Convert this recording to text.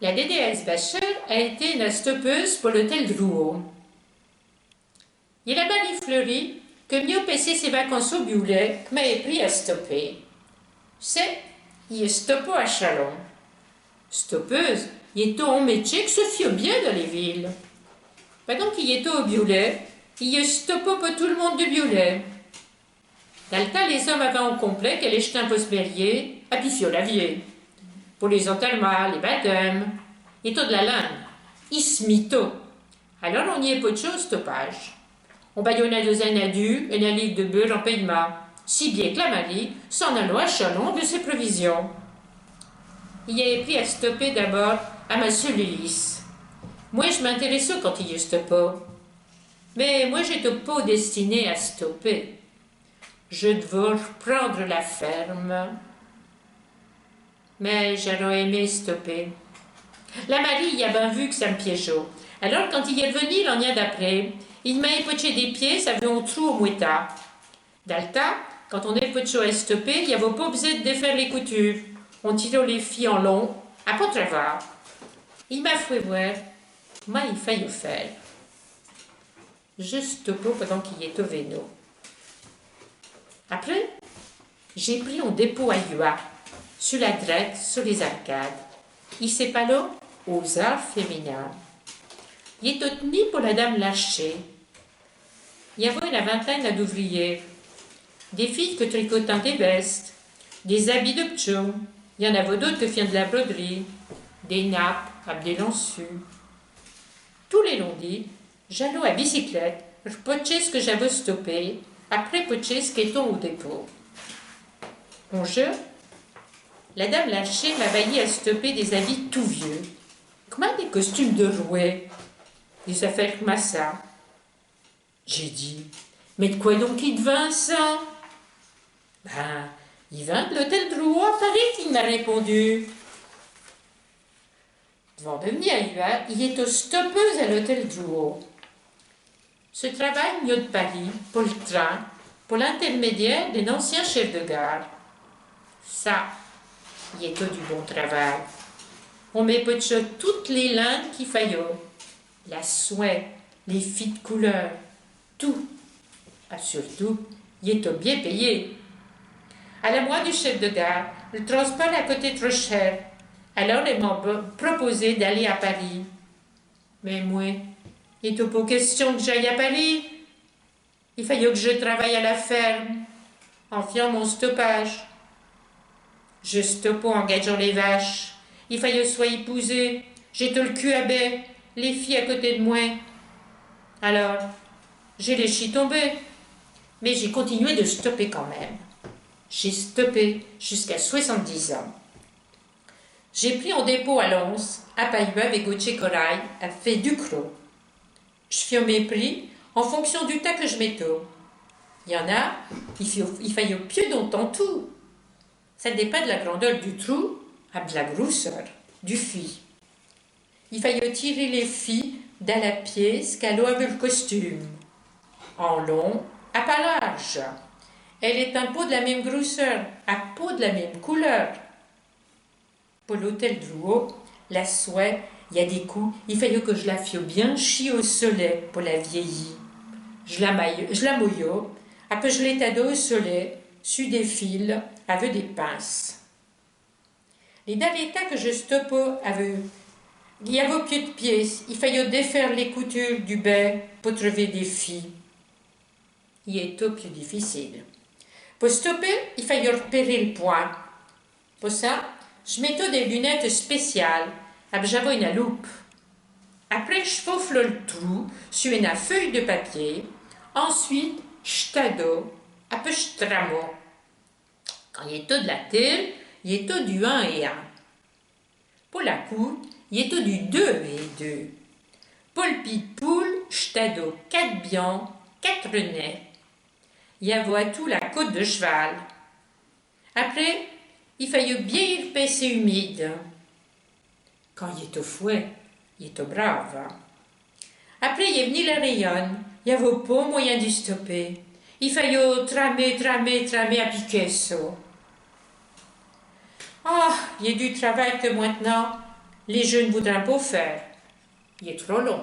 La DDS Bacher a été une stoppeuse pour l'hôtel Drouot. Il a mal fleuri que mieux passer ses vacances au Bioulet que m'avait pris à stopper. C'est, il est stoppé à Chalon. Stoppeuse, il est un métier que se fie bien dans les villes. Pendant qu'il est au Bioulet, il est stoppé pour tout le monde du Bioulet. Dans le temps, les hommes avaient en complet qu'elle jetait un post-berrier à Pifio-Lavier. Pour les enterrements, les baptêmes, il est de la langue. Il se mito. Alors on n'y est pas de chose stoppage. On baillonna deux anadus et un livre de beurre en paiement, si bien que la Marie s'en allait à Chalon de ses provisions. Il avait pris à stopper d'abord à ma Ulysse. Moi, je m'intéressais quand il y stoppait. Mais moi, j'étais pas destinée à stopper. Je devais reprendre la ferme. Mais j'aurais aimé stopper. La Marie y a bien vu que ça me piégeait. Alors, quand il est venu l'année d'après, il m'a époché des pieds, ça avait un trou au mouetta. Dans le temps, quand on épochait à stopper, il n'y avait pas besoin de défaire les coutures. On tirait les filles en long, à pas travers. Il m'a fait voir, moi il faillit faire. Je stoppais pendant qu'il est au vélo. Après, j'ai pris un dépôt à Yua, sur la droite, sur les arcades. Il s'est pas là aux arts féminins. Il est tenu pour la dame lâchée. Il y avait une vingtaine d'ouvriers, des filles que tricotant des vestes, des habits de pchou. Il y en avait d'autres que faisaient de la broderie, des nappes, avec des lançus. Tous les lundis, j'allais à bicyclette, je pochais ce que j'avais stoppé, après pochais ce qui était au dépôt. Mon jeu, la dame lâchée m'a vaillé à stopper des habits tout vieux, comme des costumes de rouet, des affaires comme ça. J'ai dit, mais de quoi donc il devint ça? Ben, il vint de l'hôtel Drouot à Paris, qu'il m'a répondu. Devant devenir à il est aux stoppeuses à l'hôtel Drouot. Ce travail mieux de Paris, pour le train, pour l'intermédiaire d'un ancien chef de gare. Ça, il est du bon travail. On m'époche toutes les lindes qu'il faillait. La soie, les filles de couleur, tout. Ah, surtout, il est bien payé. À la moi du chef de gare, le transport à côté trop cher. Alors, ils m'ont proposé d'aller à Paris. Mais moi, il n'était pas question que j'aille à Paris. Il fallait que je travaille à la ferme, en faisant mon stoppage. Je stoppais en gageant les vaches. Il fallait soit épousé. J'étais le cul à baie, les filles à côté de moi. Alors, j'ai laissé tomber. Mais j'ai continué de stopper quand même. J'ai stoppé jusqu'à 70 ans. J'ai pris en dépôt à Lons, à Païba avec Gauthier Corail, à fait du croc. Je fais mes prix en fonction du tas que je mettais. Il y en a, il fallait pieux longtemps tout. Ça dépend de la grandeur du trou à de la grosseur du fil. Il fallait tirer les fils dans la pièce qu'elle avait le costume. En long, à pas large. Elle est un pot de la même grosseur, à peau de la même couleur. Pour l'hôtel Drouot, la soie, il y a des coups, il fallait que je la fie bien chie au soleil pour la vieillir. Je la mouille, après je l'étale au soleil, sur des fils, avec des pinces. Les derniers tas que je stoppais il y avait pied de pièce, il fallait défaire les coutures du bain pour trouver des filles. Il est tout plus difficile. Pour stopper, il fallait repérer le point. Pour ça, je mettais des lunettes spéciales, j'avais une loupe. Après, je faufle le trou sur une feuille de papier. Ensuite, je tado, après je tramo. Quand il est tout de la terre, il est tout du 1 et 1. Pour la cour, il est tout du 2 et 2. Pour le pied de poule, je tado 4 biens, 4 nez. Il y avait tout la côte de cheval. Après, il fallait bien y repasser humide. Quand il est au fouet, il est au brave. Après, il est venu la rayonne. Il n'y avait pas moyen d'y stopper. Il fallait tramer à Picasso. Ah, il y a du travail que maintenant, Les jeunes voudraient pas faire. Il est trop long.